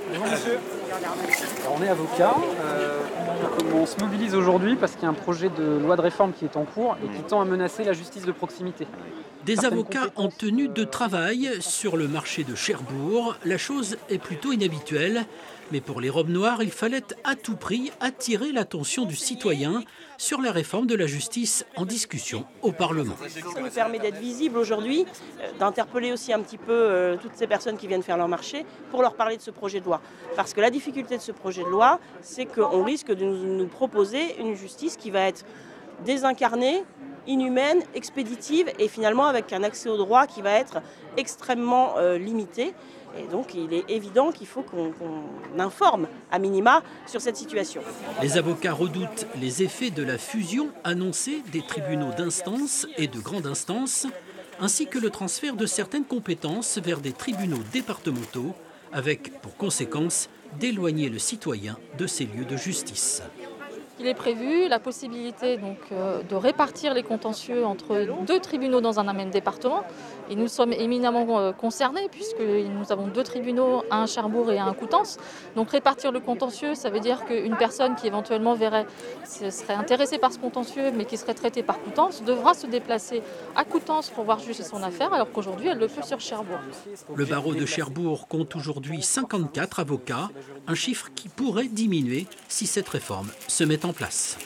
Bonjour monsieur. Alors, on est avocat. On se mobilise aujourd'hui parce qu'il y a un projet de loi de réforme qui est en cours et qui tend à menacer la justice de proximité. Des avocats en tenue de travail sur le marché de Cherbourg. La chose est plutôt inhabituelle. Mais pour les robes noires, il fallait à tout prix attirer l'attention du citoyen sur la réforme de la justice en discussion au Parlement. Ça nous permet d'être visibles aujourd'hui, d'interpeller aussi un petit peu toutes ces personnes qui viennent faire leur marché pour leur parler de ce projet de loi. Parce que la difficulté de ce projet de loi, c'est qu'on risque de nous proposer une justice qui va être désincarnée, inhumaine, expéditive et finalement avec un accès au droit qui va être extrêmement limité. Et donc il est évident qu'il faut qu'on informe à minima sur cette situation. Les avocats redoutent les effets de la fusion annoncée des tribunaux d'instance et de grande instance, ainsi que le transfert de certaines compétences vers des tribunaux départementaux, avec pour conséquence d'éloigner le citoyen de ces lieux de justice. Il est prévu la possibilité de répartir les contentieux entre deux tribunaux dans un même département. Et nous sommes éminemment concernés puisque nous avons deux tribunaux, un à Cherbourg et un à Coutances. Donc répartir le contentieux, ça veut dire qu'une personne qui éventuellement serait intéressée par ce contentieux mais qui serait traitée par Coutances devra se déplacer à Coutances pour voir juger son affaire alors qu'aujourd'hui elle le fait sur Cherbourg. Le barreau de Cherbourg compte aujourd'hui 54 avocats, un chiffre qui pourrait diminuer si cette réforme se met en place.